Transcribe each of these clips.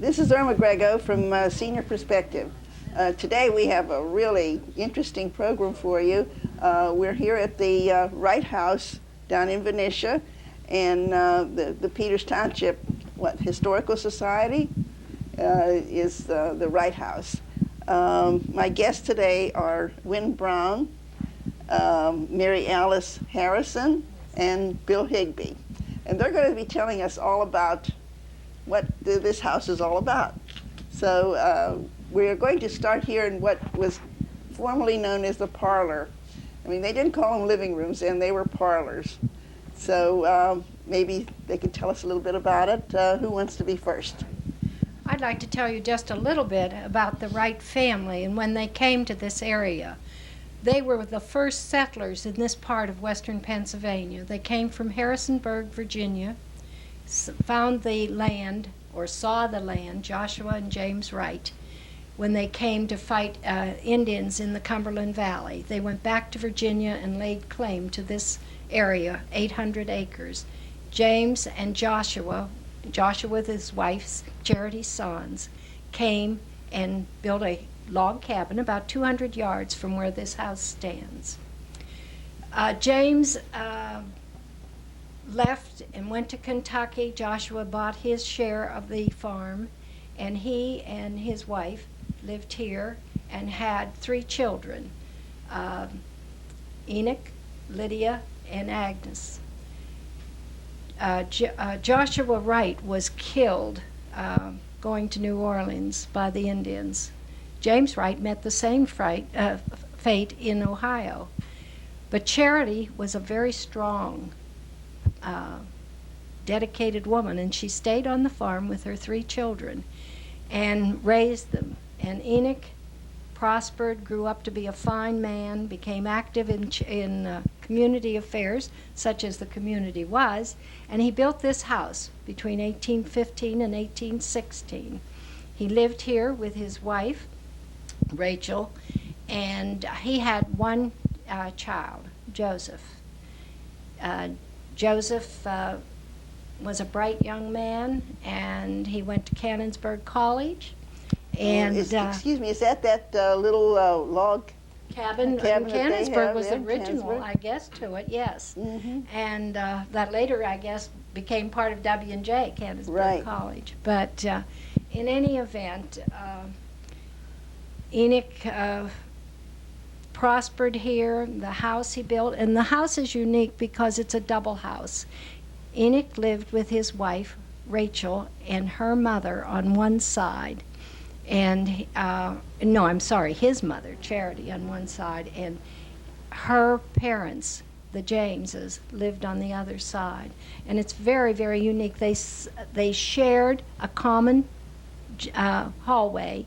This is Erma Grego from Senior Perspective. Today we have a really interesting program for you. We're here at the Wright House down in Venetia, and the Peters Township Historical Society is the Wright House. My guests today are Wynn Brown, Mary Alice Harrison, and Bill Higbec. And they're going to be telling us all about what this house is all about. So we're going to start here in what was formerly known as the parlor. I mean, they didn't call them living rooms, and they were parlors. So maybe they could tell us a little bit about it. Who wants to be first? I'd like to tell you just a little bit about the Wright family and when they came to this area. They were the first settlers in this part of western Pennsylvania. They came from Harrisonburg, Virginia, found the land, or saw the land, Joshua and James Wright, when they came to fight Indians in the Cumberland Valley. They went back to Virginia and laid claim to this area, 800 acres. James and Joshua with his wife, Charity Sons, came and built a log cabin about 200 yards from where this house stands. James left and went to Kentucky. Joshua bought his share of the farm, and he and his wife lived here and had 3 children, Enoch, Lydia, and Agnes. Joshua Wright was killed going to New Orleans by the Indians. James Wright met the same fate in Ohio. But Charity was a very strong, dedicated woman, and she stayed on the farm with her 3 children and raised them. And Enoch prospered, grew up to be a fine man, became active in community affairs, such as the community was, and he built this house between 1815 and 1816. He lived here with his wife, Rachel, and he had one child, Joseph. Joseph was a bright young man, and he went to Canonsburg College. And excuse me, is that little log cabin in Canonsburg was the original, I guess, to it, yes. Mm-hmm. And that later, I guess, became part of W&J, Canonsburg College. But in any event, Enoch prospered here, the house he built, and the house is unique because it's a double house. Enoch lived with his wife, Rachel, and her mother on one side. And his mother, Charity, on one side, and her parents, the Jameses, lived on the other side. And it's very, very unique. They shared a common hallway,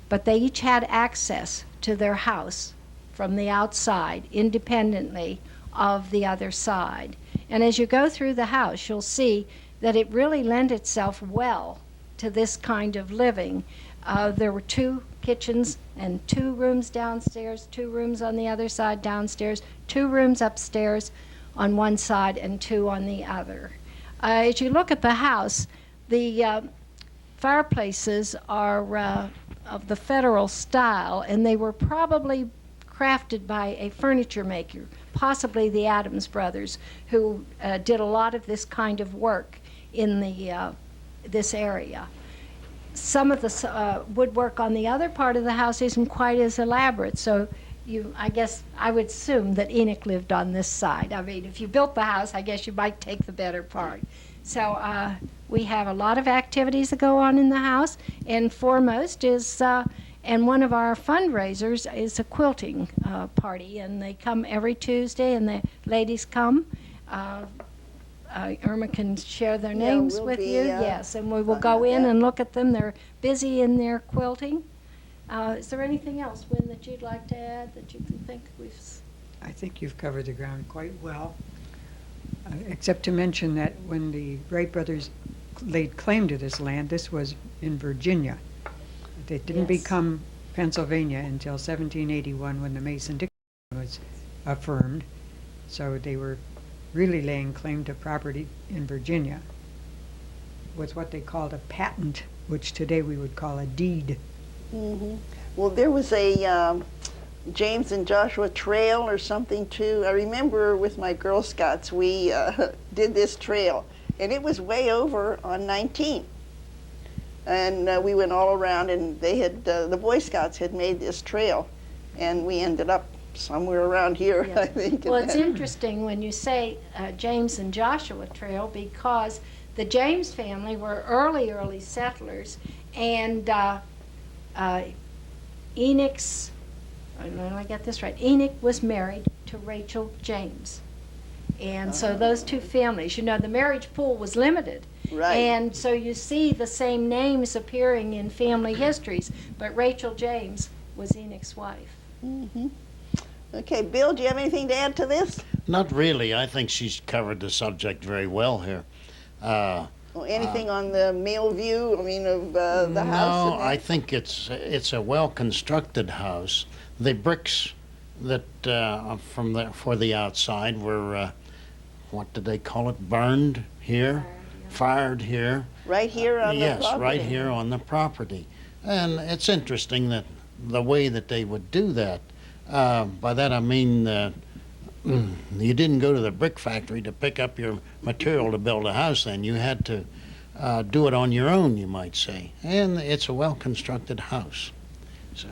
but they each had access to their house from the outside, independently of the other side. And as you go through the house, you'll see that it really lent itself well to this kind of living. There were 2 kitchens and 2 rooms downstairs, 2 rooms on the other side downstairs, 2 rooms upstairs on one side and 2 on the other. As you look at the house, the fireplaces are of the Federal style, and they were probably crafted by a furniture maker, possibly the Adams brothers, who did a lot of this kind of work in this area. Some of the woodwork on the other part of the house isn't quite as elaborate, so I guess I would assume that Enoch lived on this side. I mean, if you built the house, I guess you might take the better part. So we have a lot of activities that go on in the house, and foremost is, and one of our fundraisers is a quilting party, and they come every Tuesday, and the ladies come. Erma can share their names with you. Yes, and we will go in and look at them. They're busy in their quilting. Is there anything else, Wynn, that you'd like to add that you can think we've... I think you've covered the ground quite well, except to mention that when the Wright brothers laid claim to this land, this was in Virginia. It didn't become Pennsylvania until 1781 when the Mason-Dixon was affirmed. So they were really laying claim to property in Virginia. with what they called a patent, which today we would call a deed. Hmm. Well, there was a James and Joshua trail or something too. I remember with my Girl Scouts, we did this trail, and it was way over on 19. And we went all around, and they had the Boy Scouts had made this trail, and we ended up somewhere around here, Yes. I think. Well, it's interesting when you say James and Joshua Trail, because the James family were early settlers, and Enoch's, I don't know if I get this right, Enoch was married to Rachel James. And so those two families, you know, the marriage pool was limited. Right. And so you see the same names appearing in family histories, but Rachel James was Enoch's wife. Hmm. Okay, Bill, do you have anything to add to this? Not really. I think she's covered the subject very well here. Or anything on the male view, I mean, of the house? No, and I that? think it's a well-constructed house. The bricks that for the outside were, what did they call it, burned here? Fired here. Right here on the property? Yes, right here on the property. And it's interesting that the way that they would do that. By that I mean you didn't go to the brick factory to pick up your material to build a house then. You had to do it on your own, you might say. And it's a well-constructed house. So.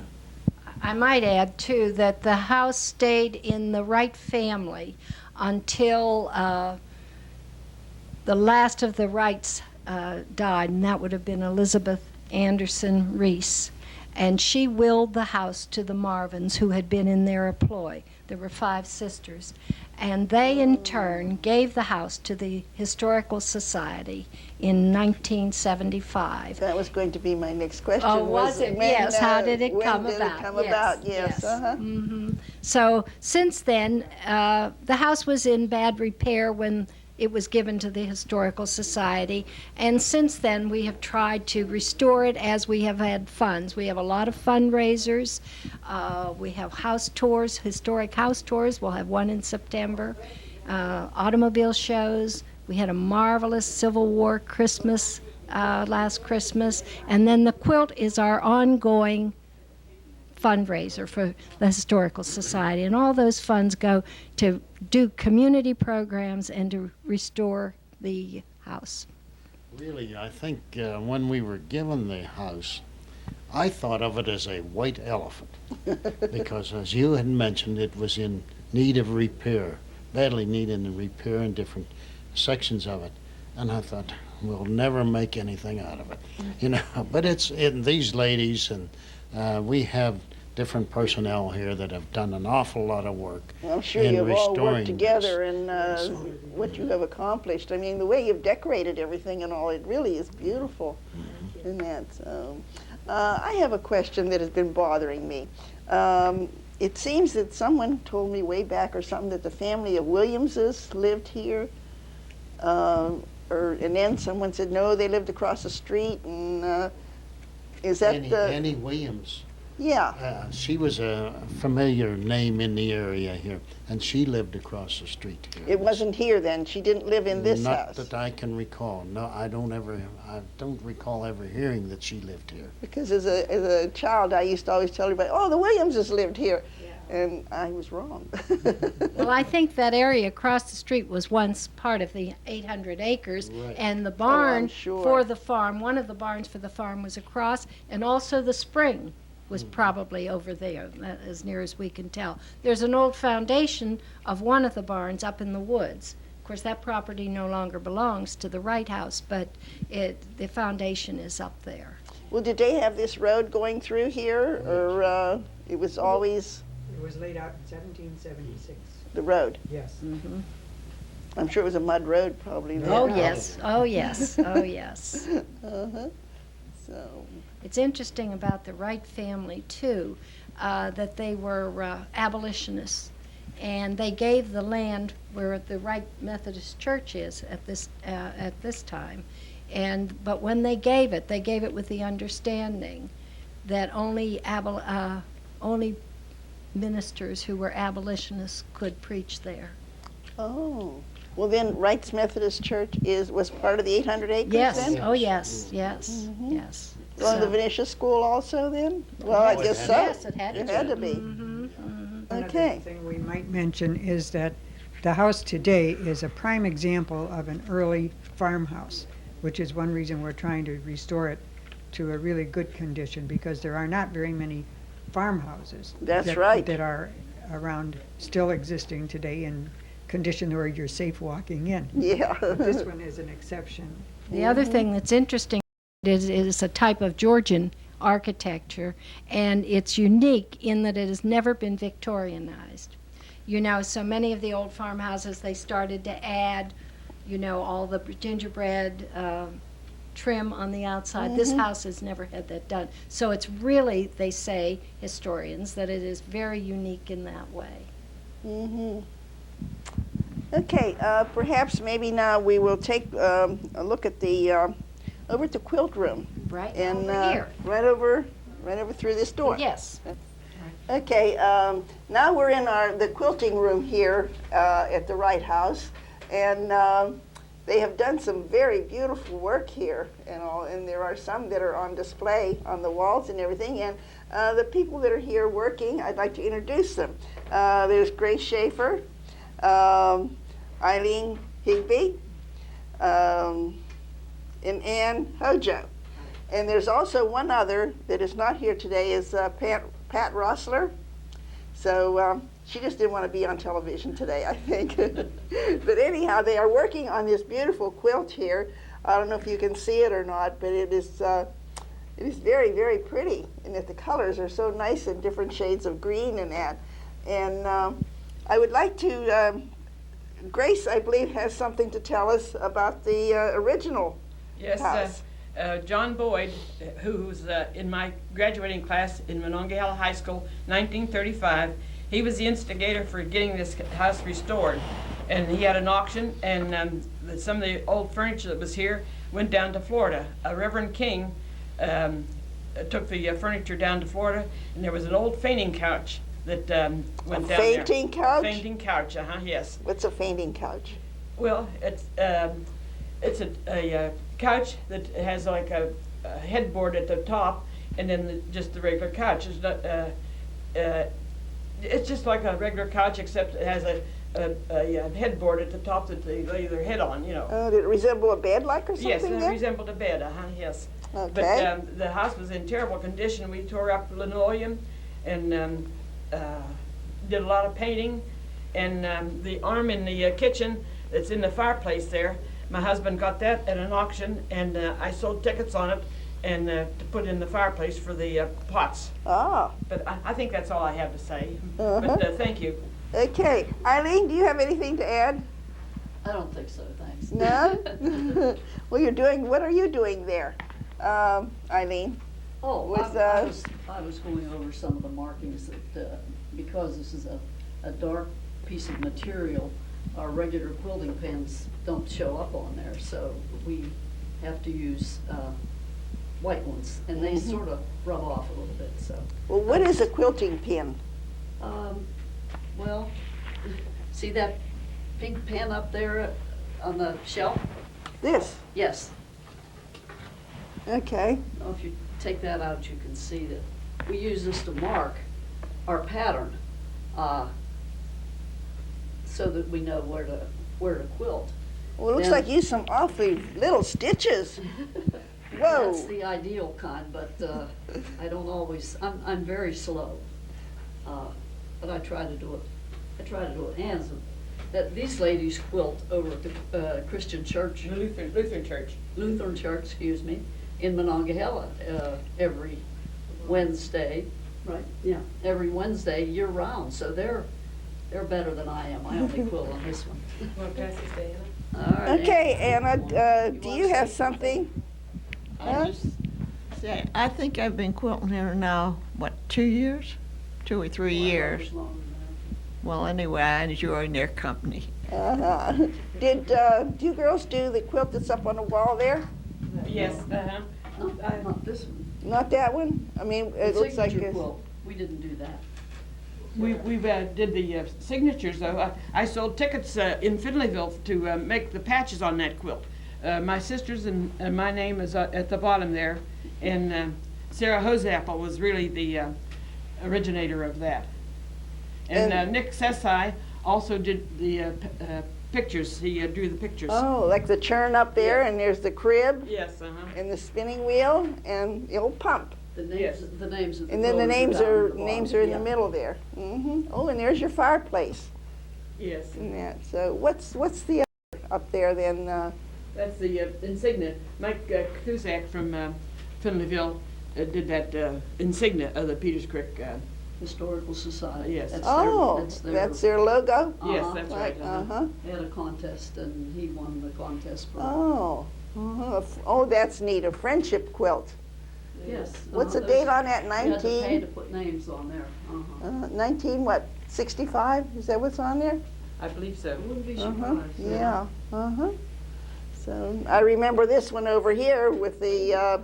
I might add, too, that the house stayed in the Wright family until the last of the Wrights died, and that would have been Elizabeth Anderson Reese. And she willed the house to the Marvins, who had been in their employ. There were 5 sisters. And they, in turn, gave the house to the Historical Society in 1975. That was going to be my next question. Oh, was it? When, Yes. How did it when come did about? It come about? Yes. Uh-huh. Hmm. So since then, the house was in bad repair when it was given to the Historical Society, and since then we have tried to restore it as we have had funds. We have a lot of fundraisers. We have house tours, historic house tours. We'll have one in September. Automobile shows. We had a marvelous Civil War Christmas last Christmas, and then the quilt is our ongoing fundraiser for the Historical Society, and all those funds go to do community programs and to restore the house. Really, I think when we were given the house, I thought of it as a white elephant because, as you had mentioned, it was in need of repair, badly needed repair in different sections of it. And I thought, we'll never make anything out of it, you know. But it's in these ladies, and we have different personnel here that have done an awful lot of work. Well, I'm sure in you've all worked restoring together this. in what you have accomplished. I mean, the way you've decorated everything and all, it really is beautiful. In that. So, I have a question that has been bothering me. It seems that someone told me way back or something that the family of Williamses lived here. And then someone said, no, they lived across the street. And is that Annie Williams. Yeah. She was a familiar name in the area here, and she lived across the street here. It wasn't here then. She didn't live in this Not house. that I can recall. No, I don't recall ever hearing that she lived here. Because as a child, I used to always tell everybody, "Oh, the Williamses lived here," and I was wrong. Well, I think that area across the street was once part of the 800 acres, Right. and the barn sure. for the farm, one of the barns for the farm was across, and also the spring was probably over there, as near as we can tell. There's an old foundation of one of the barns up in the woods. Of course, that property no longer belongs to the Wright house, but the foundation is up there. Well, did they have this road going through here, or it was always It was laid out in 1776. the road? Yes. I'm sure it was a mud road, probably. There. Oh, yes, oh, yes, oh, yes. Uh-huh. So. It's interesting about the Wright family, too, that they were abolitionists, and they gave the land where the Wright Methodist Church is at this time. But when they gave it with the understanding that only ministers who were abolitionists could preach there. Oh. Well, then Wright's Methodist Church was part of the 800 acres Yes, then? oh yes, yes, yes. Going to the So- Venetia School also then? Well, I Yes. guess so. Yes, it had It to. had to be. One Okay. other thing we might mention is that the house today is a prime example of an early farmhouse, which is one reason we're trying to restore it to a really good condition, because there are not very many farmhouses. That's right. That are around, still existing today in condition where you're safe walking in. Yeah. This one is an exception. The other thing that's interesting is a type of Georgian architecture, and it's unique in that it has never been Victorianized. You know, so many of the old farmhouses, they started to add, you know, all the gingerbread trim on the outside. This house has never had that done. So it's really, they say, historians, that it is very unique in that way. Okay, perhaps maybe now we will take a look at the, over at the quilt room. Right And over here. right over through this door. Yes. Okay, now we're in the quilting room here at the Wright House, and they have done some very beautiful work here, and there are some that are on display on the walls and everything. And the people that are here working, I'd like to introduce them. There's Grace Shaffer, Eileen Higbec, and Ann Hojo. And there's also one other that is not here today, is Pat Rossler. So she just didn't want to be on television today, I think. But anyhow, they are working on this beautiful quilt here. I don't know if you can see it or not, but it is very, very pretty, and that the colors are so nice in different shades of green and that. And I would like to, Grace, I believe, has something to tell us about the original house. John Boyd, who's in my graduating class in Monongahela High School, 1935, he was the instigator for getting this house restored. And he had an auction, and some of the old furniture that was here went down to Florida. Reverend King took the furniture down to Florida, and there was an old fainting couch that went down there. Fainting couch? Fainting couch, yes. What's a fainting couch? Well, it's a couch that has like a headboard at the top, and then just the regular couch. It's not. It's just like a regular couch, except it has a headboard at the top that they lay their head on. You know. Did it resemble a bed, like, or something? Yes, it then? resembled a bed. Yes. Okay. But the house was in terrible condition. We tore up the linoleum, and did a lot of painting, and the arm in the kitchen that's in the fireplace there. My husband got that at an auction, and I sold tickets on it, and to put in the fireplace for the pots. Ah, But I think that's all I have to say. Uh-huh. But thank you. okay. Eileen, do you have anything to add? I don't think so, thanks. No? Well, what are you doing there, Eileen? Oh, With, I was going over some of the markings that, because this is a dark piece of material, our regular quilting pens don't show up on there, so we have to use white ones, and they sort of rub off a little bit, so. Well, what is a quilting pin? Well, see that pink pen up there on the shelf? This. Yes. Okay. Well, if you take that out, you can see that we use this to mark our pattern, so that we know where to quilt. Well, it looks Then- like you some awfully little stitches. Whoa. That's the ideal kind, but I don't always. I'm very slow, but I try to do it. I try to do it hands. These ladies quilt over at the Christian church, Lutheran Church. Lutheran church, excuse me, in Monongahela every Wednesday. Right. Yeah, every Wednesday year round. So they're better than I am. I only quilt on this one. Want to pass this to Anna? All right. Okay, Anna, do you have something? I just say, I think I've been quilting here now, 2 years? 2 or 3 years. Well, anyway, I enjoy their company. Uh-huh. Did you girls do the quilt that's up on the wall there? Yes. Not this one. Not that one? I mean, it The looks like signature it's... quilt. We didn't do that. We did the signatures though. I sold tickets in Finleyville to make the patches on that quilt. My sister's and my name is at the bottom there, and Sarah Hosapple was really the originator of that. And Nick Sesai also did the pictures. He drew the pictures. Oh, like the churn up there, and there's the crib, Yes, and the spinning wheel, and the old pump. The names, Yes. the names of the And then the builders names down are at the names bottom. are in Yeah. the middle there. Oh, and there's your fireplace. Yes. And that. So what's the other up there then? That's the insignia. Mike Cusack from Finleyville did that insignia of the Peters Creek. Historical Society. Yes. Oh, that's their logo. Yes, Uh-huh. that's Like, right. uh-huh. They had a contest and he won the contest for, Oh, oh, that's neat. A friendship quilt. yes. What's the date on that? You had to pay 19? to put names on there. Uh-huh. 19 what? 65? Is that what's on there? I believe so. I wouldn't be Uh-huh. surprised. Yeah. So I remember this one over here with the.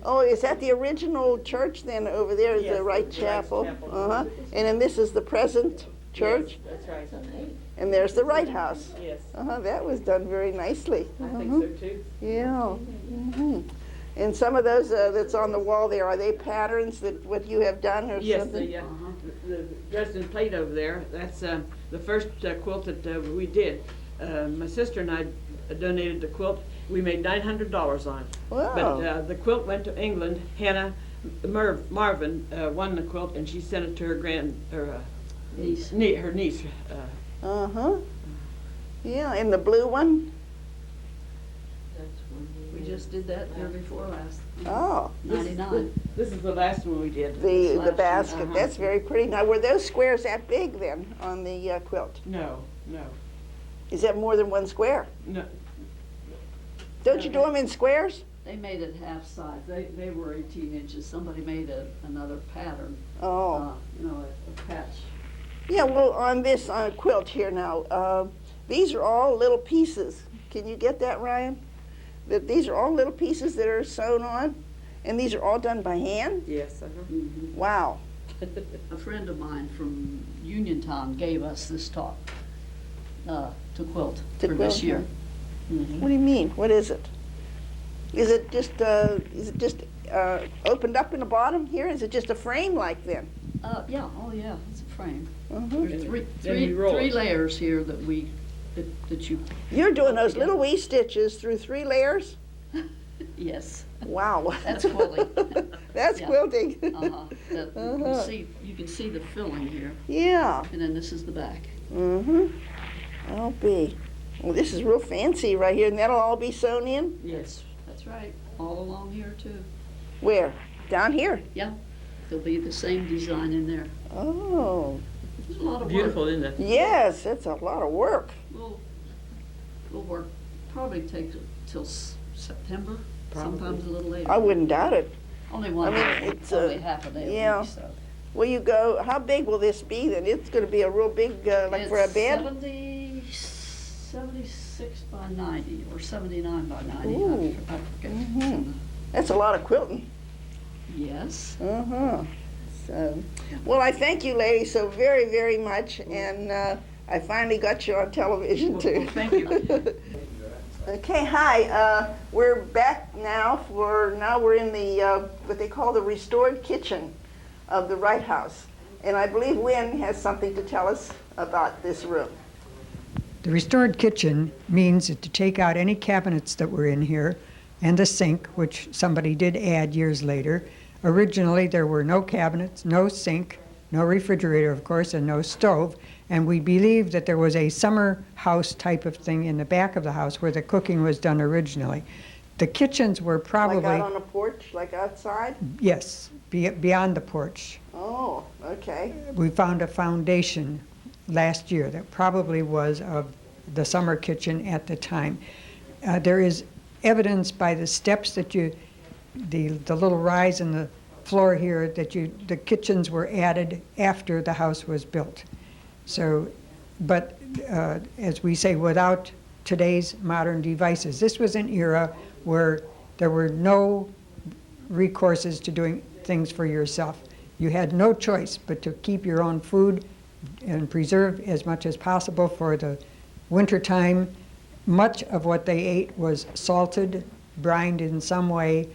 Oh, is that the original church then over there? Is Yes, the Wright the Wright Chapel? Chapel. And then this is the present church, Yes, that's right. and there's the Wright House. Yes, That was done very nicely. I think so too. Yeah. And some of those that's on the wall there, are they patterns that what you have done or Yes, something? the Dresden plate over there, that's the first quilt that we did. My sister and I donated the quilt. We made $900 on it. Wow. But the quilt went to England. Hannah Marvin won the quilt, and she sent it to her Niece. her niece. Yeah, and the blue one? We just did that year before last, Oh, 99. This is the last one we did. the Last year, basket. uh-huh. That's very pretty. Now, were those squares that big then on the quilt? No. Is that more than one square? No. Don't you do them in squares? They made it half size. They were 18 inches. Somebody made another pattern, Oh. a patch. Yeah, well, on this quilt here now, these are all little pieces. Can you get that, Ryan? That these are all little pieces that are sewn on, and these are all done by hand? Yes. Wow. A friend of mine from Uniontown gave us this top to quilt To for quilt, this year. What do you mean? What is it? Is it just opened up in the bottom here? Is it just a frame like then? Yeah, it's a frame. Mhm. There's Then we roll three it. layers here that you, You're doing those little wee stitches through 3 layers? yes, Wow. that's quilting. That's Yeah. quilting. You can see the filling here, Yeah. and then this is the back. Mm-hmm. I'll be. Well, this is real fancy right here, and that'll all be sewn in? Yes. That's right, all along here too. Where? Down here? Yeah, there'll be the same design in there. Oh. There's a lot of work. Beautiful, isn't it? Yes, that's a lot of work. We'll work, probably take till September, Probably. sometimes a little later. I wouldn't doubt it. Only one I mean, day, it's, only half a day yeah. a week, so. Will you go, how big will this be then? It's gonna be a real big, like for a It's bed? 76 by 90, or 79 by 90, Ooh. I forget. Mhm. That's a lot of quilting. Yes. Uh-huh. So, well, I thank you ladies so very, very much, and I finally got you on television too. Well, thank you. Okay, hi. We're back now we're in the what they call the restored kitchen of the Wright House, and I believe Wynn has something to tell us about this room. The restored kitchen means that to take out any cabinets that were in here and the sink, which somebody did add years later. Originally, there were no cabinets, no sink, no refrigerator, of course, and no stove. And we believe that there was a summer house type of thing in the back of the house where the cooking was done originally. The kitchens were probably, Like out on a porch, like outside? yes, beyond the porch. Oh, okay. We found a foundation last year that probably was of the summer kitchen at the time. There is evidence by the steps that the little rise in the floor here that the kitchens were added after the house was built. So, but as we say, without today's modern devices, this was an era where there were no recourses to doing things for yourself. You had no choice but to keep your own food and preserve as much as possible for the winter time. Much of what they ate was salted, brined in some way.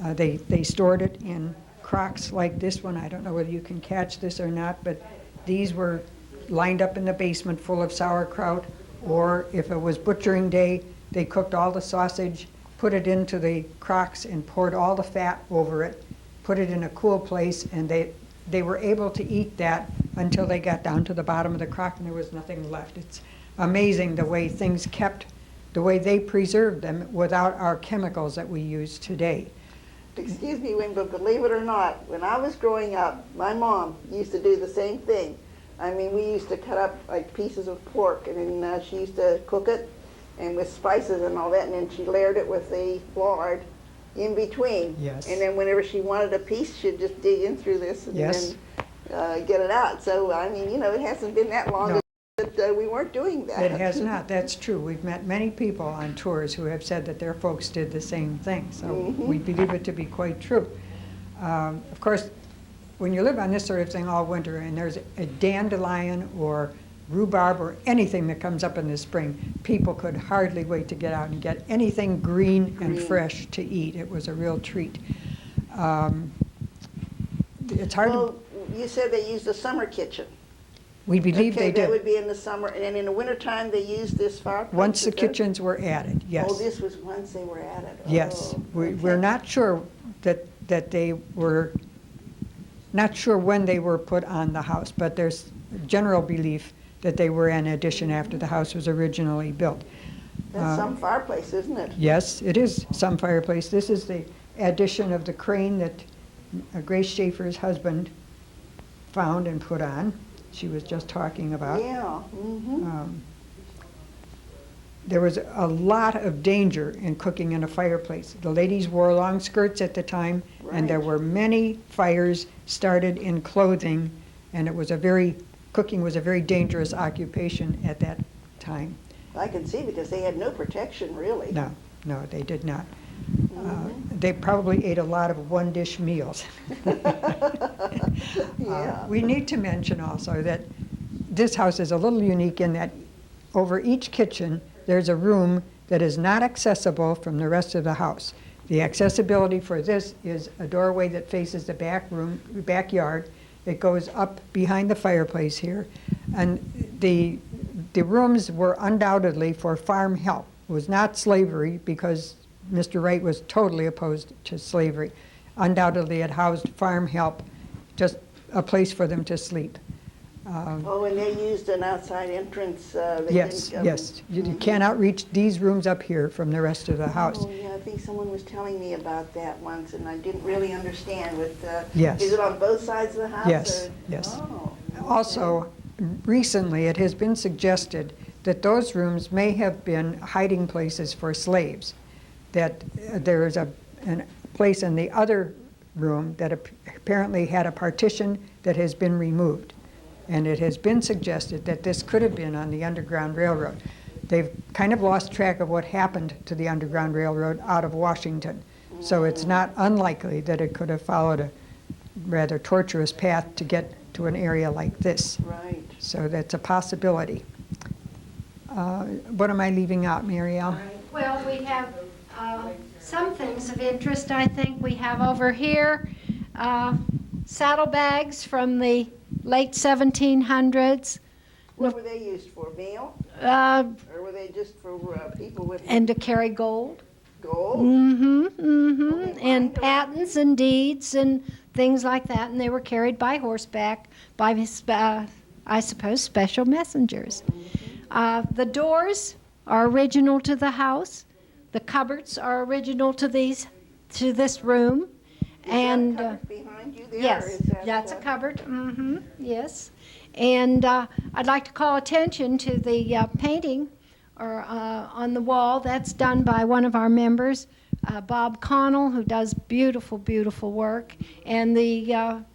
They stored it in crocks like this one. I don't know whether you can catch this or not, but these were lined up in the basement full of sauerkraut, or if it was butchering day, they cooked all the sausage, put it into the crocks and poured all the fat over it, put it in a cool place, and they were able to eat that until they got down to the bottom of the crock and there was nothing left. It's amazing the way things kept, the way they preserved them without our chemicals that we use today. Excuse me, Wynn, but believe it or not, when I was growing up, my mom used to do the same thing. I mean, we used to cut up like pieces of pork, and then she used to cook it, and with spices and all that, and then she layered it with the lard in between. Yes. And then whenever she wanted a piece, she'd just dig in through this and Yes. then get it out. So, I mean, you know, it hasn't been that long No. that we weren't doing that. It has not, that's true. We've met many people on tours who have said that their folks did the same thing, so we believe it to be quite true. Of course, when you live on this sort of thing all winter and there's a dandelion or rhubarb or anything that comes up in the spring, people could hardly wait to get out and get anything green and fresh to eat. It was a real treat. It's hard to, Well, you said they used a summer kitchen. we believe Okay, they that would did. be in the summer, and then in the wintertime, they used this fireplace? Once the is that- kitchens were added, yes. Oh, this was once they were added. Yes, Oh, we're okay. not sure that they were, not sure when they were put on the house, but there's general belief that they were an addition after the house was originally built. That's some fireplace, isn't it? Yes, it is some fireplace. This is the addition of the crane that Grace Shaffer's husband found and put on. She was just talking about. Yeah, There was a lot of danger in cooking in a fireplace. The ladies wore long skirts at the time, and there Right. were many fires started in clothing, and cooking was a very dangerous occupation at that time. I can see, because they had no protection, really. No, they did not. They probably ate a lot of one-dish meals. Yeah. We need to mention also that this house is a little unique in that over each kitchen, there's a room that is not accessible from the rest of the house. The accessibility for this is a doorway that faces the backyard. It goes up behind the fireplace here. And the rooms were undoubtedly for farm help. It was not slavery, because Mr. Wright was totally opposed to slavery. Undoubtedly, it housed farm help, just a place for them to sleep. Oh, and they used an outside entrance. They Yes, didn't, yes. You cannot reach these rooms up here from the rest of the house. Oh, yeah, I think someone was telling me about that once, and I didn't really understand. Yes. Is it on both sides of the house? Yes, or- yes. Oh, Also, recently, it has been suggested that those rooms may have been hiding places for slaves, that there is a place in the other room that apparently had a partition that has been removed. And it has been suggested that this could have been on the Underground Railroad. They've kind of lost track of what happened to the Underground Railroad out of Washington. So it's not unlikely that it could have followed a rather tortuous path to get to an area like this. right. So that's a possibility. What am I leaving out, Marielle? Well, we have some things of interest, I think. We have over here saddlebags from the late 1700s, What were they used for, meal? uh, Or were they just for people with and to carry gold. gold? And mine are- patents and deeds and things like that. And they were carried by horseback by, I suppose, special messengers. The doors are original to the house. The cupboards are original to this room. And Cupboard behind you there? or yes, is that, that's a cupboard. Yes. And I'd like to call attention to the painting on the wall. That's done by one of our members, Bob Connell, who does beautiful, beautiful work. And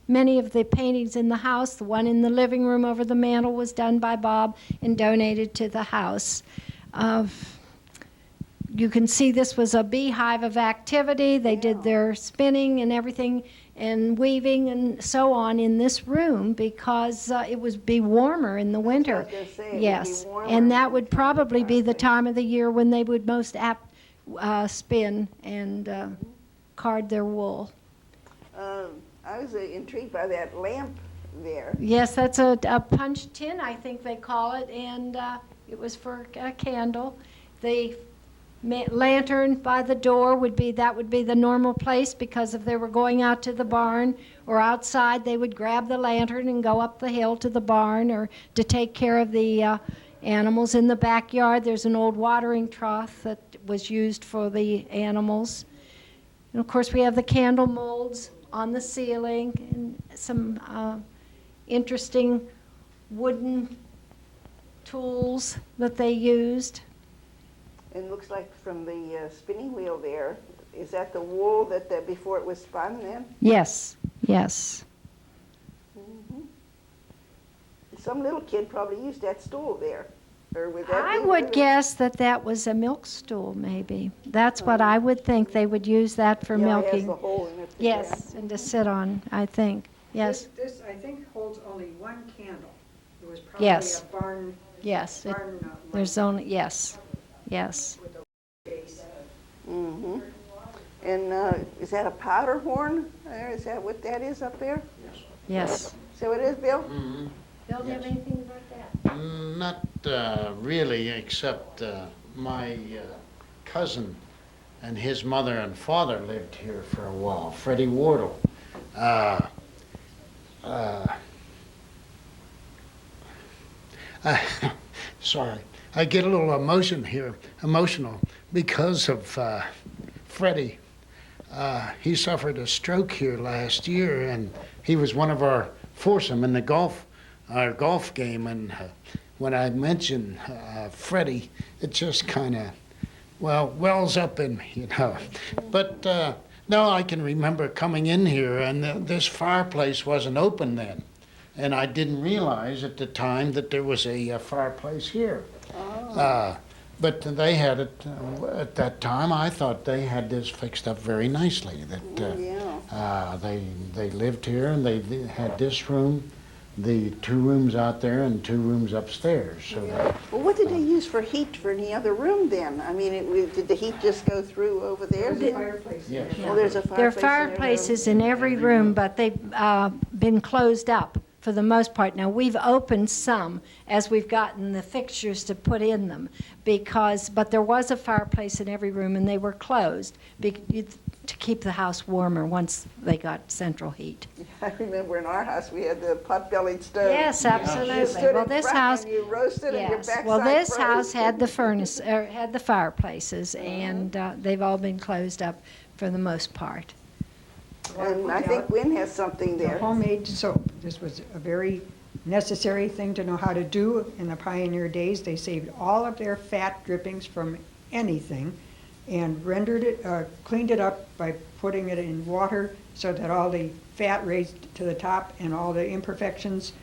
many of the paintings in the house, the one in the living room over the mantel, was done by Bob and donated to the house. You can see this was a beehive of activity. They did their spinning and everything and weaving and so on in this room because it would be warmer in the winter. That's what I was gonna say, it would be Yes, warmer. and that would probably be the time of the year when they would most apt spin and card their wool. I was intrigued by that lamp there. Yes, that's a punch tin, I think they call it, and it was for a candle. The lantern by the door would be the normal place, because if they were going out to the barn or outside, they would grab the lantern and go up the hill to the barn or to take care of the animals. In the backyard, there's an old watering trough that was used for the animals. And of course, we have the candle molds on the ceiling and some interesting wooden tools that they used. And looks like from the spinning wheel there, is that the wool that before it was spun then? Yes, yes. Some little kid probably used that stool there. Or would that I be would really- guess that was a milk stool, maybe. That's what I would think. They would use that for Yeah, it has milking. the hole in it. Yes, and to sit on, I think. Yes, This, I think, holds only one candle. It was probably Yes. a barn, yes. There's light only, yes, yes. with a base. Mm-hmm. And is that a powder horn? Is that what that is up there? Yes. So it is, Bill? Mm-hmm. Bill, do you have anything about that? Not really, except my cousin and his mother and father lived here for a while, Freddie Wardle. Sorry, I get a little emotional because of Freddie. He suffered a stroke here last year, and he was one of our foursome in our golf game. And when I mention Freddie, it just kind of, wells up in me, But no, I can remember coming in here, and this fireplace wasn't open then. And I didn't realize at the time that there was a fireplace here. But they had it at that time. I thought they had this fixed up very nicely. That they lived here, and they had this room, the 2 rooms out there, and 2 rooms upstairs. So Well, what did they use for heat for any other room then? I mean, did the heat just go through over there? There's a fireplace. Yes. Well, there's a There are fireplace in every room. fireplaces in every room, but they've been closed up for the most part. Now, we've opened some as we've gotten the fixtures to put in them, but there was a fireplace in every room, and they were closed to keep the house warmer once they got central heat. I remember in our house, we had the pot-bellied stove. Yes, You absolutely. stood Well, in this front house, and you roasted and your yes. backside Well, this froze. house had the furnace, had the fireplaces, and they've all been closed up for the most part. And I think Wynn has something The there. homemade soap. This was a very necessary thing to know how to do in the pioneer days. They saved all of their fat drippings from anything and cleaned it up by putting it in water so that all the fat raised to the top and all the imperfections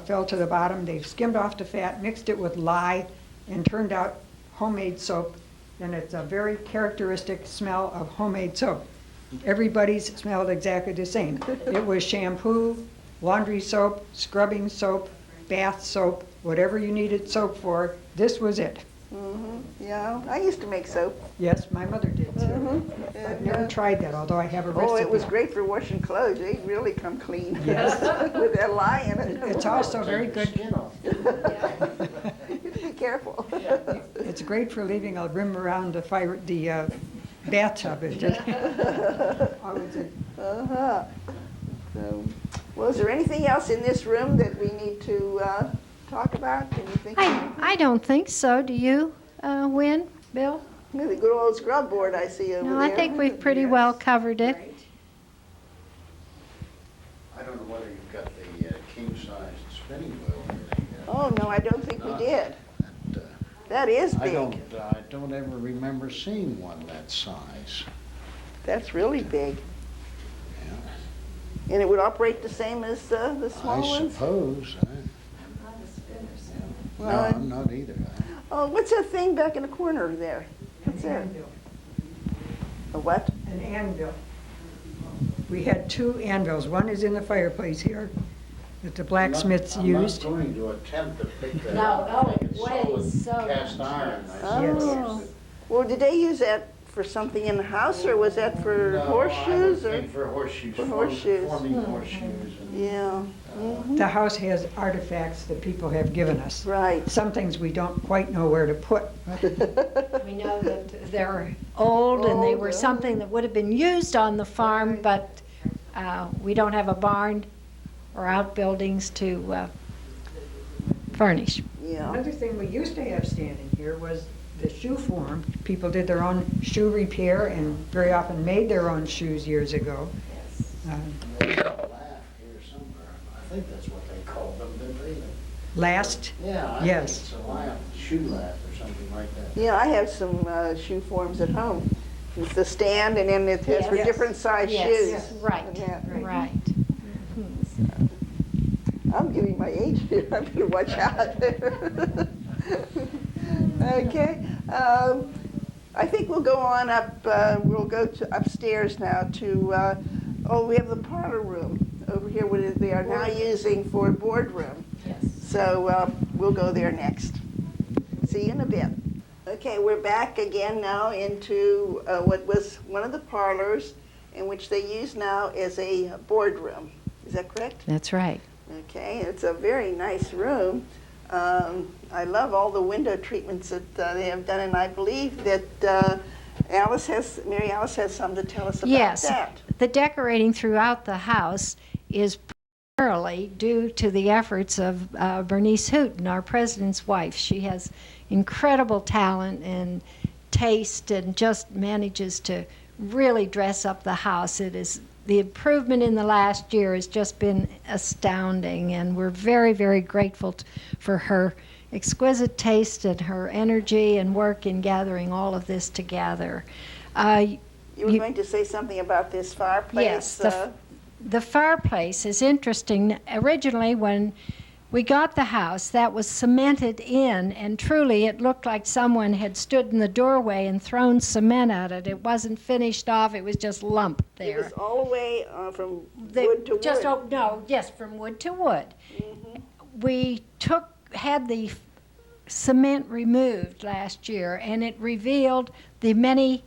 fell to the bottom. They skimmed off the fat, mixed it with lye, and turned out homemade soap. And it's a very characteristic smell of homemade soap. Everybody's smelled exactly the same. It was shampoo, laundry soap, scrubbing soap, bath soap, whatever you needed soap for, this was it. Yeah, I used to make soap. Yes, my mother did too. I've never tried that, although I have a recipe. Oh, it was great for washing clothes. They really come clean. Yes. With that lye in it. It's also very good, Skin off. Be careful. it's great for leaving a rim around the bathtub. It just, always Uh-huh. So, well, is there anything else in this room that we need to talk about? Can you think of anything? I don't think so. Do you, Wynn, Bill? Yeah, the good old scrub board I see over there. No, I think we've pretty well covered it. I don't know whether you've got the king-sized spinning wheel or anything. Oh, no, I don't think we did. That, That is I big. don't ever remember seeing one that size. That's really big. Yeah. And it would operate the same as the small I ones? suppose. No, Well, I'm not either. Oh, what's that thing back in the corner there? What's that? anvil. A what? An anvil. We had 2 anvils. One is in the fireplace here that the blacksmiths used. I'm not going to attempt to pick that No, up. oh, I think it's weighs so cast much, iron. yes. I Oh. suppose. Well, did they use that for something in the house, or was that for No, horseshoes? I Or would think for horseshoes. For horseshoes. Forming horseshoes. And, yeah, The house has artifacts that people have given us. right. Some things we don't quite know where to put. We know that they're old and they were Old, something that would have been used on the farm, but we don't have a barn or outbuildings to furnish. Yeah. Another thing we used to have standing here was the shoe form. People did their own shoe repair and very often made their own shoes years ago. there's a laugh here somewhere. I think that's what they called them, didn't they? Last, Yeah, I Yes. think it's a laugh, shoe laugh or something like that. Yeah, I have some shoe forms at home. It's the stand, and then it has for Yes. different size Yes, shoes. right, And that. right. I'm giving my age here. I better watch out. Okay. I think we'll go on up. We'll go to upstairs now to. Oh, we have the parlor room over here. What they are now using for boardroom. Yes. So we'll go there next. See you in a bit. Okay, we're back again now into what was one of the parlors, in which they use now as a boardroom. Is that correct? That's right. Okay, it's a very nice room. I love all the window treatments that they have done, and I believe that Mary Alice has something to tell us about Yes, that. the decorating throughout the house is primarily due to the efforts of Bernice Hooten, our president's wife. She has incredible talent and taste and just manages to really dress up the house. The improvement in the last year has just been astounding, and we're very, very grateful for her exquisite taste and her energy and work in gathering all of this together. You were going to say something about this fireplace. Yes, the fireplace is interesting. Originally, when we got the house, that was cemented in, and truly it looked like someone had stood in the doorway and thrown cement at it. It wasn't finished off, it was just lumped It there. was all the way from wood to wood. From wood to wood. We had the cement removed last year, and it revealed the many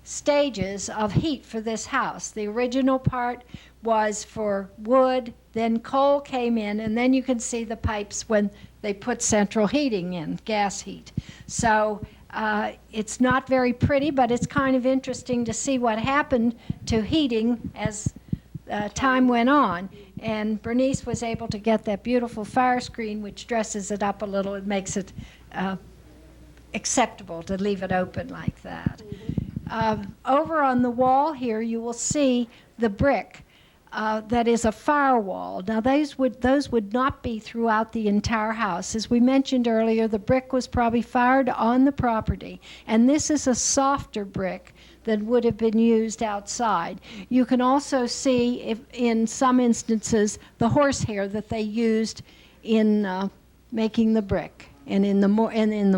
stages of heat for this house. The original part was for wood, then coal came in, and then you can see the pipes when they put central heating in, gas heat. So it's not very pretty, but it's kind of interesting to see what happened to heating as time went on. And Bernice was able to get that beautiful fire screen, which dresses it up a little. It makes it acceptable to leave it open like that. Over on the wall here, you will see the brick that is a firewall. Now, those would not be throughout the entire house. As we mentioned earlier, the brick was probably fired on the property, and this is a softer brick that would have been used outside. You can also see, if, in some instances, the horsehair that they used in making the brick. And in the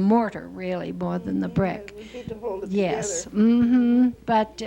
mortar, really, more than the brick. It would be to hold it Yes, together. but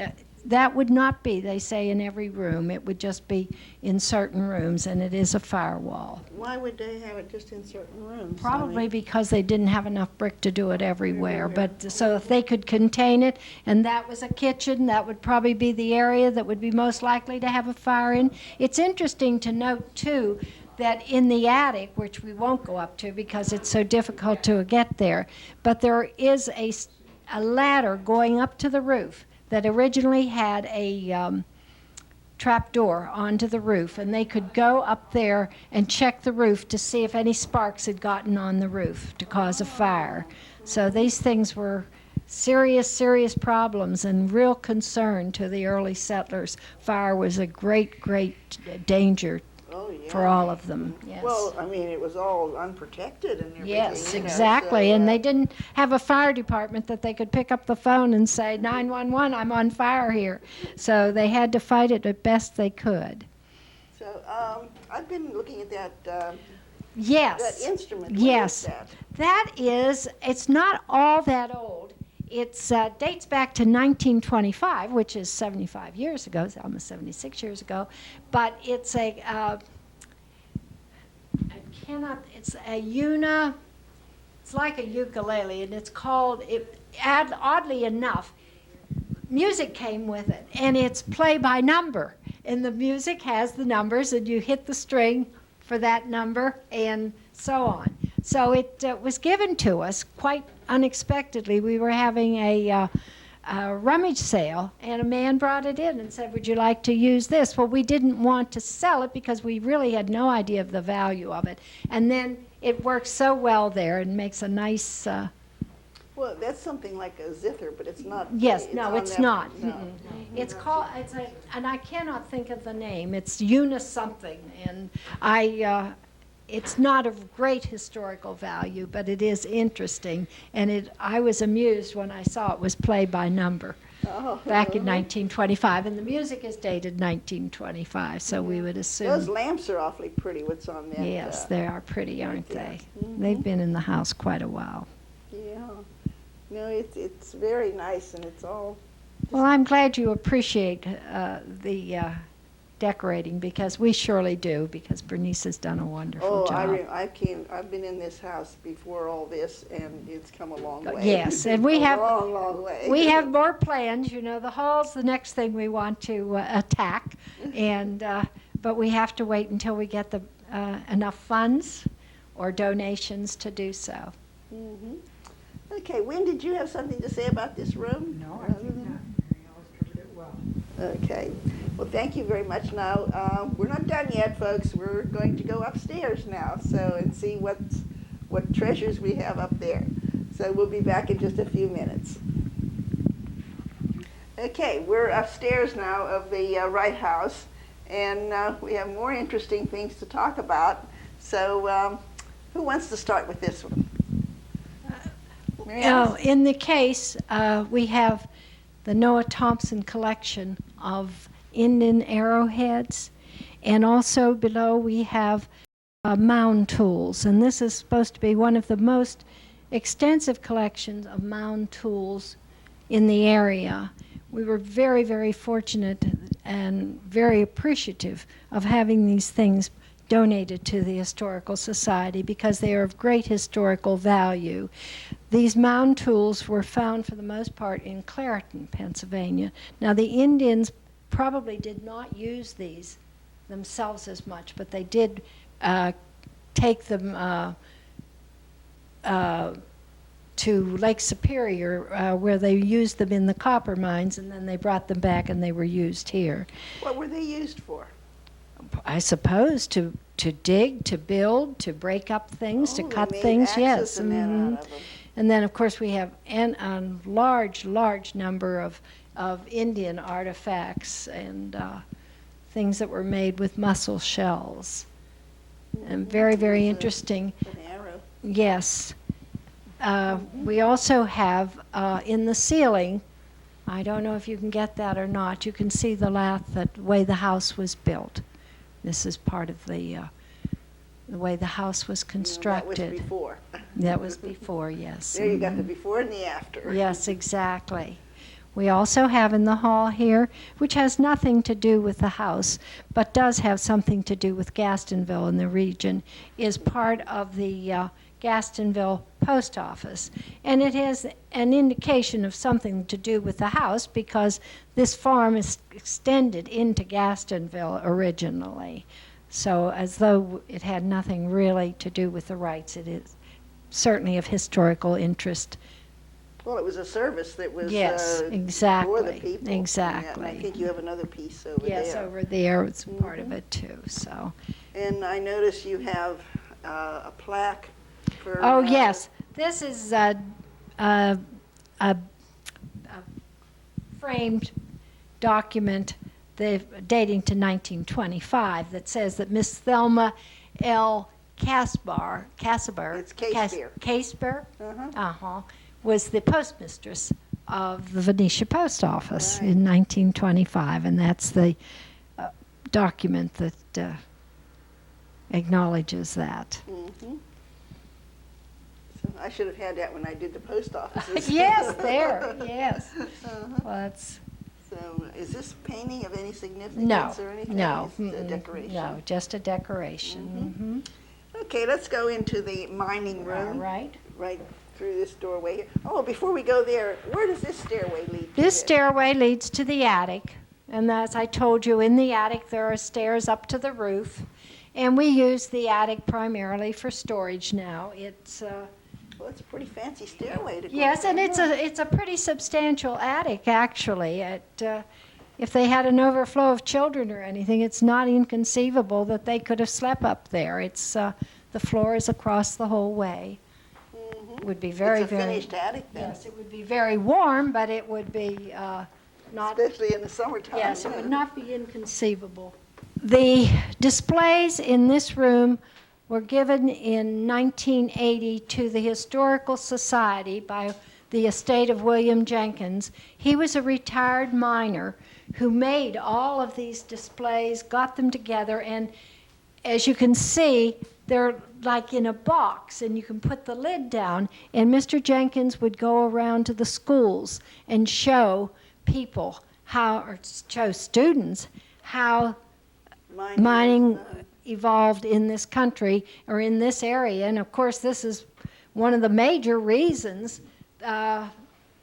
that would not be, they say, in every room. It would just be in certain rooms, and it is a firewall. Why would they have it just in certain rooms? Probably because they didn't have enough brick to do it everywhere. But so if they could contain it, and that was a kitchen, that would probably be the area that would be most likely to have a fire in. It's interesting to note, too, that in the attic, which we won't go up to because it's so difficult to get there, but there is a ladder going up to the roof that originally had a trap door onto the roof, and they could go up there and check the roof to see if any sparks had gotten on the roof to cause a fire. So these things were serious, serious problems and real concern to the early settlers. Fire was a great, great danger Oh, yeah. for all of them. Yes. Well, I mean, it was all unprotected and everything. Yes, you know, exactly. so, And they didn't have a fire department that they could pick up the phone and say, 911, I'm on fire here. So they had to fight it as best they could. So I've been looking at that Yes. instrument. What Yes. is that? That is, it's not all that old. It dates back to 1925, which is 75 years ago, it's almost 76 years ago. But it's it's like a ukulele, and it's called, oddly enough, music came with it, and it's play by number. And the music has the numbers, and you hit the string for that number, and so on. So it was given to us quite unexpectedly. We were having a rummage sale, and a man brought it in and said, "Would you like to use this?" Well, we didn't want to sell it because we really had no idea of the value of it. And then it works so well there and makes a nice... Well, that's something like a zither, but it's not. Yes, no, it's not. No. It's called, and I cannot think of the name. It's something, and it's not of great historical value, but it is interesting, and I was amused when I saw it was play by number back in 1925, and the music is dated 1925, so we would assume. Those lamps are awfully pretty, what's on that. Yes, they are pretty, aren't they? Mm-hmm. They've been in the house quite a while. Yeah. No, it's very nice, and it's all. Well, I'm glad you appreciate the decorating, because we surely do, because Bernice has done a wonderful job. I've been in this house before all this, and it's come a long way. Yes, and we have long way. We have more plans. You know, the hall's the next thing we want to attack, and but we have to wait until we get the enough funds or donations to do so. Mm-hmm. Okay, Wynn, did you have something to say about this room? No, I think not. Mary Alice covered it well. Okay. Well, thank you very much. Now, we're not done yet, folks. We're going to go upstairs now, and see what treasures we have up there. So we'll be back in just a few minutes. Okay, we're upstairs now of the Wright house, and we have more interesting things to talk about. So, who wants to start with this one? In the case, we have the Noah Thompson collection of Indian arrowheads, and also below we have mound tools, and this is supposed to be one of the most extensive collections of mound tools in the area. We were very, very fortunate and very appreciative of having these things donated to the Historical Society because they are of great historical value. These mound tools were found for the most part in Clareton, Pennsylvania. Now, the Indians probably did not use these themselves as much, but they did take them to Lake Superior, where they used them in the copper mines, and then they brought them back and they were used here. What were they used for? I suppose to dig, to build, to break up things, to cut things, yes. Mm-hmm. And then, of course, we have a large number of Indian artifacts and things that were made with mussel shells. And very, very interesting. An arrow. Yes. We also have in the ceiling, I don't know if you can get that or not, you can see the way the house was built. This is part of the way the house was constructed. That was before. That was before, yes. There you got the before and the after. Yes, exactly. We also have in the hall here, which has nothing to do with the house, but does have something to do with Gastonville and the region, is part of the Gastonville post office. And it has an indication of something to do with the house because this farm is extended into Gastonville originally. So as though it had nothing really to do with the Wrights, it is certainly of historical interest. Well, it was a service that was exactly, for the people. Exactly. And I think you have another piece over there. Yes, over there. It's part of it too. So. And I notice you have a plaque for. Oh yes, this is a framed document dating to 1925 that says that Miss Thelma L. Casbar. It's Casebeer. Was the postmistress of the Venetia Post Office in 1925, and that's the document that acknowledges that. Mm-hmm. So I should have had that when I did the post offices. Yes, there, yes. Uh-huh. Well, that's, So is this painting of any significance no, or anything? no. It's a mm-mm, decoration? No, just a decoration. Okay, let's go into the mining All room. right. Right through this doorway here. Oh, before we go there, where does this stairway lead to? This stairway leads to the attic, and as I told you, in the attic there are stairs up to the roof, and we use the attic primarily for storage now. It's Well, it's a pretty fancy stairway to go yes, and down. it's a pretty substantial attic actually. If they had an overflow of children or anything, it's not inconceivable that they could have slept up there. It's the floor is across the whole way. It would be very, It's a very finished attic then. yes, it would be very warm, but it would be not. Especially in the summertime. Yes, it yeah. would not be inconceivable. The displays in this room were given in 1980 to the Historical Society by the estate of William Jenkins. He was a retired miner who made all of these displays, got them together, and as you can see, they're like in a box, and you can put the lid down, and Mr. Jenkins would go around to the schools and show people how, or show students how mining evolved in this country or in this area. And of course, this is one of the major reasons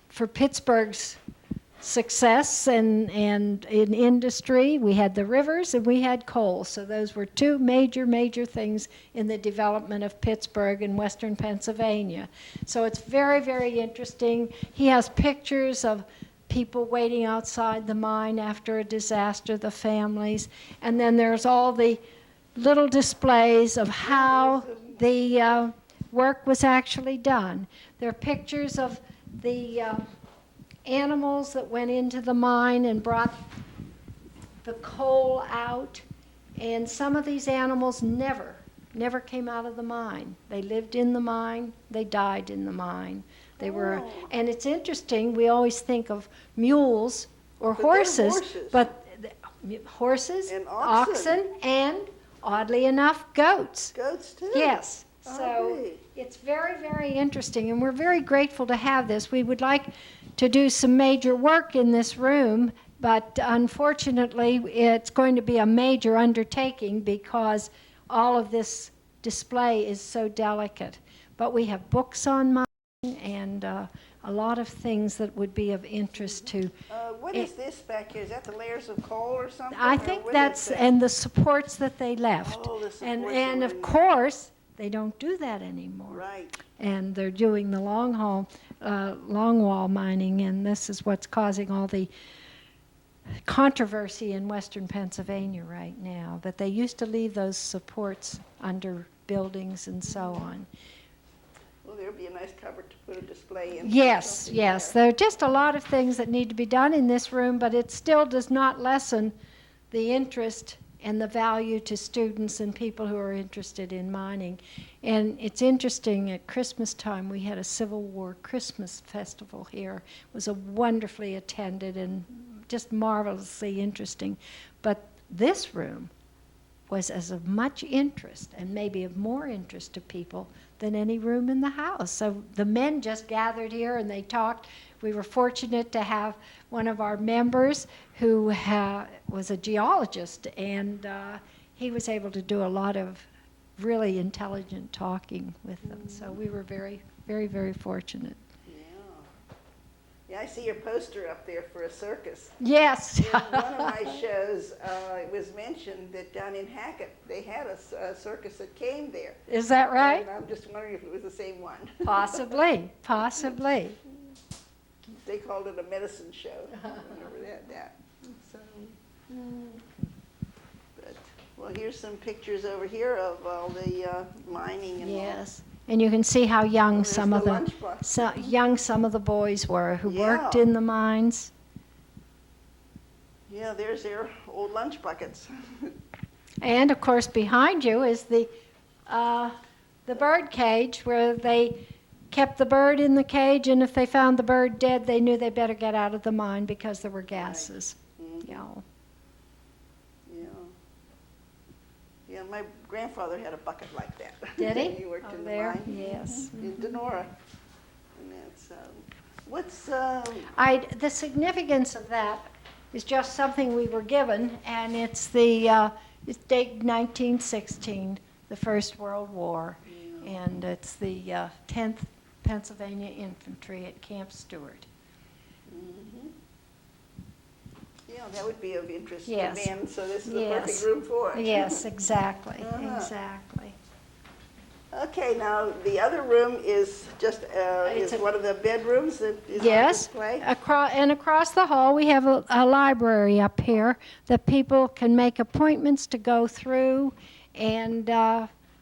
for Pittsburgh's success and in industry. We had the rivers and we had coal. So those were two major things in the development of Pittsburgh and western Pennsylvania. So it's very, very interesting. He has pictures of people waiting outside the mine after a disaster, the families. And then there's all the little displays of how the work was actually done. There are pictures of the animals that went into the mine and brought the coal out. And some of these animals never came out of the mine. They lived in the mine, they died in the mine. They were, and it's interesting, we always think of mules or But they're horses, horses. but horses, And oxen, and oddly enough, goats. Goats too. Yes. I So agree. it's very, very interesting, and we're very grateful to have this. We would like to do some major work in this room, but unfortunately, it's going to be a major undertaking because all of this display is so delicate. But we have books on mining and a lot of things that would be of interest to. What is this back here? Is that the layers of coal or something? I or think what that's, is that? and the supports that they left. Oh, the supports And that of were- course, they don't do that anymore. Right. And they're doing the long wall mining, and this is what's causing all the controversy in western Pennsylvania right now, that they used to leave those supports under buildings and so on. Well, there'd be a nice cupboard to put a display in. Yes, Something yes, there. there are just a lot of things that need to be done in this room, but it still does not lessen the interest and the value to students and people who are interested in mining. And it's interesting, at Christmas time, we had a Civil War Christmas festival here. It was a wonderfully attended and just marvelously interesting. But this room was as of much interest, and maybe of more interest to people than any room in the house. So the men just gathered here and they talked. We were fortunate to have one of our members who was a geologist, and he was able to do a lot of really intelligent talking with them. So we were very, very, very fortunate. Yeah, I see your poster up there for a circus. Yes. In one of my shows, it was mentioned that down in Hackett, they had a circus that came there. Is that right? And I'm just wondering if it was the same one. Possibly, possibly. They called it a medicine show. I remember that. So, but, well, here's some pictures over here of all the mining and all. Yes. And you can see how young There's some of the the lunchbox. some of the boys were who worked Yeah. in the mines. Yeah, there's their old lunch buckets. And of course, behind you is the bird cage where they kept the bird in the cage, and if they found the bird dead, they knew they better get out of the mine because there were gases. Mhm. Yeah. Yeah. Yeah, Yeah, my grandfather had a bucket like that. Did he? He worked Over in the there? mine. Yes. In Denora. And that's, what's, The significance of that is just something we were given, and it's it's dated 1916, the First World War, and it's the 10th Pennsylvania Infantry at Camp Stewart. yeah, that would be of interest to Yes. men, so this is the Yes. perfect room for it. Yes, exactly, Uh-huh. exactly. Okay, now the other room is just, is It's a- one of the bedrooms that is on Yes, display? across the hall, we have a library up here that people can make appointments to go through, and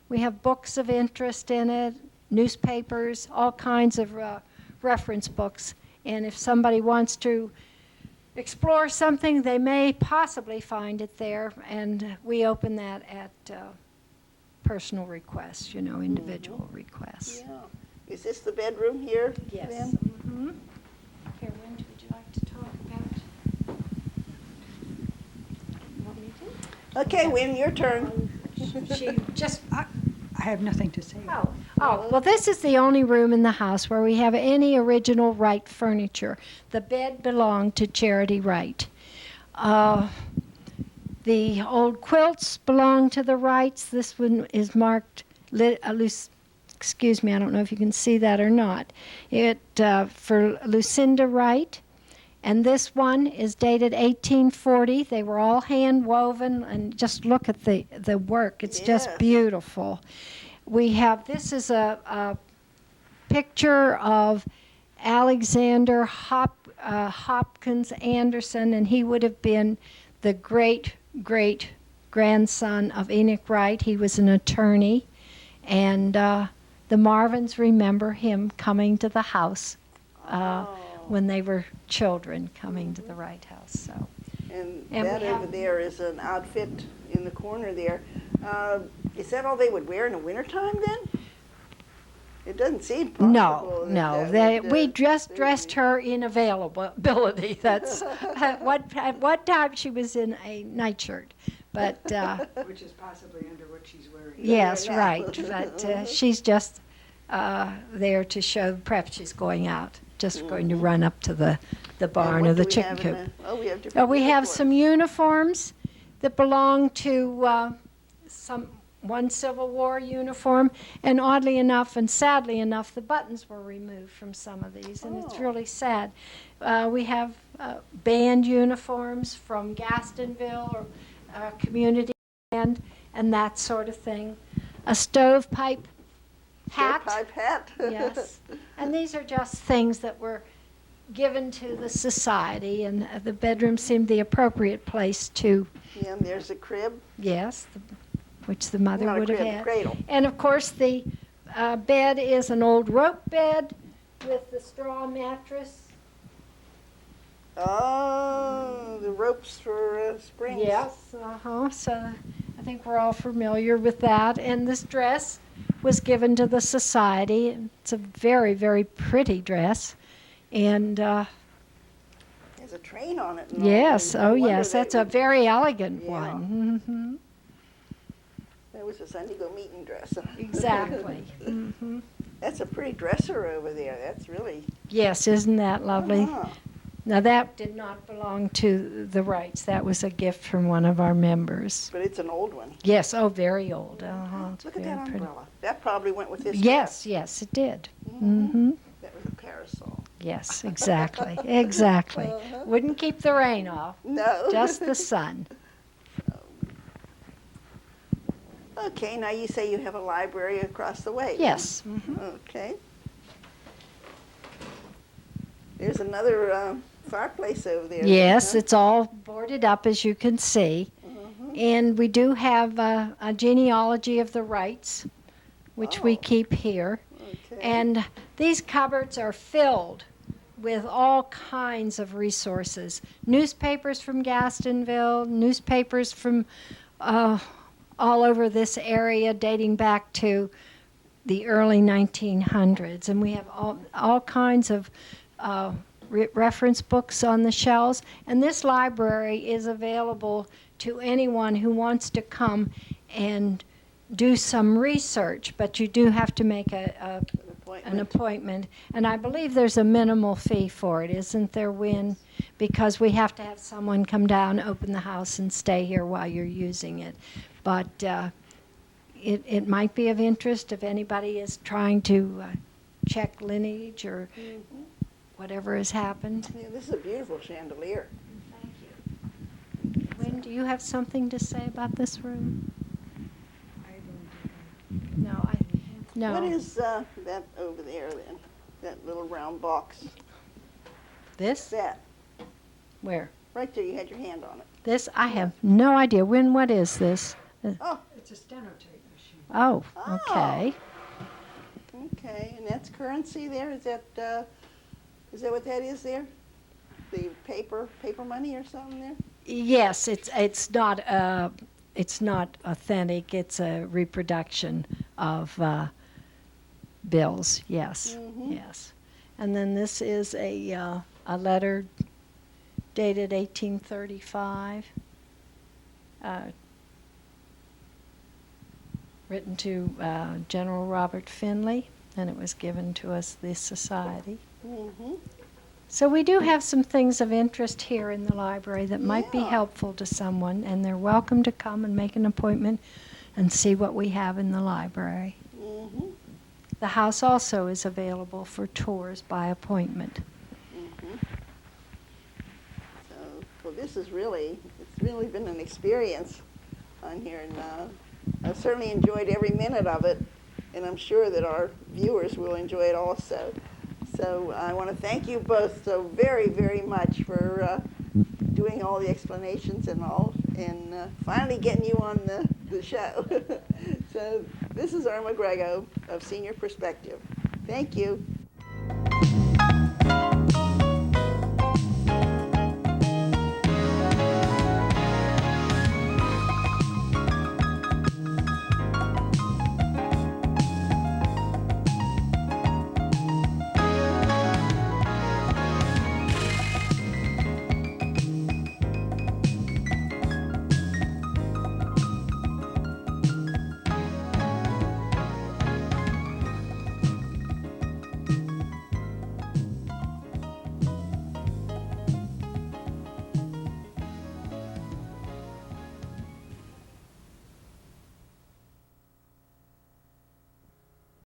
we have books of interest in it, newspapers, all kinds of reference books. And if somebody wants to explore something, they may possibly find it there, and we open that at personal requests, individual requests. Yeah. Is this the bedroom here? Yes. then? Mm-hmm. Here, Wynn, would you like to talk about? You want me to? Okay, Wynn, your turn. She just, I have nothing to say. well, this is the only room in the house where we have any original Wright furniture. The bed belonged to Charity Wright. The old quilts belong to the Wrights. This one is marked, excuse me, I don't know if you can see that or not. It for Lucinda Wright. And this one is dated 1840. They were all hand woven, and just look at the work. It's just Yes. beautiful. This is a picture of Alexander Hopkins Anderson, and he would have been the great grandson of Enoch Wright. He was an attorney, and the Marvins remember him coming to the house when they were children, coming to the Wright house. So, And And that we over have- there is an outfit in the corner there. Is that all they would wear in the wintertime then? It doesn't seem possible. no. We just dressed her in availability. That's at what time she was in a nightshirt, but. Which is possibly under what she's wearing. Yes, Yeah. right. But she's just there to show perhaps she's going out, just going to run up to the barn or the chicken coop. We have different We have uniforms. some uniforms that belong to one Civil War uniform, and oddly enough and sadly enough, the buttons were removed from some of these, and it's Oh. really sad. We have band uniforms from Gastonville or community band and that sort of thing. A stovepipe hat. Stovepipe hat. Yes. And these are just things that were given to the society, and the bedroom seemed the appropriate place to, Yeah, and there's a crib. yes, which the mother Not a would have crib, had. cradle. And of course, the bed is an old rope bed with the straw mattress. Oh, the ropes for springs. Yes, so I think we're all familiar with that. And this dress was given to the society. It's a very, very pretty dress. And There's a train on it. and all. yes, No oh wonder yes, they that's a would- very elegant Yeah. one. Hmm. That was a Sunday go meeting dress. Exactly. Hmm. That's a pretty dresser over there. That's really. Yes, isn't that lovely? Uh-huh. Now that did not belong to the Wrights. That was a gift from one of our members. But it's an old one. Yes, oh, very old. It's Look at very that pretty. umbrella. That probably went with this. Yes, yes, it did. Hmm. That was a parasol. Yes, exactly, exactly. Wouldn't keep the rain off, No. just the sun. Okay, now you say you have a library across the way. Yes. Okay. There's another fireplace over there. Yes, huh? it's all boarded up, as you can see. And we do have a genealogy of the Wrights, which we Oh. keep here. Okay. And these cupboards are filled with all kinds of resources. Newspapers from Gastonville, newspapers from all over this area dating back to the early 1900s. And we have all kinds of reference books on the shelves. And this library is available to anyone who wants to come and do some research, but you do have to make an Appointment. appointment. And I believe there's a minimal fee for it, isn't there, Wynn? Because we have to have someone come down, open the house, and stay here while you're using it. But it might be of interest if anybody is trying to check lineage or whatever has happened. Yeah, this is a beautiful chandelier. Thank you. Wynn, do you have something to say about this room? No. What is that over there then? That little round box? This? That. Where? Right there, you had your hand on it. This? I have no idea. Wynn, what is this? Oh, It's a stenotape machine. Oh, Oh. okay. okay. And that's currency there? Is that what that is there? The paper money or something there? Yes, it's not authentic. It's a reproduction of bills. Yes, Mhm. yes. And then this is a letter dated 1835, written to General Robert Finley, and it was given to us, the society. Mm-hmm. So we do have some things of interest here in the library that might be Yeah. helpful to someone, and they're welcome to come and make an appointment and see what we have in the library. Mm-hmm. The house also is available for tours by appointment. Mm-hmm. So, well, it's really been an experience on here, and I've certainly enjoyed every minute of it, and I'm sure that our viewers will enjoy it also. So I want to thank you both so very, very much for doing all the explanations and all, and finally getting you on the show. So this is Erma Grego of Senior Perspective. Thank you.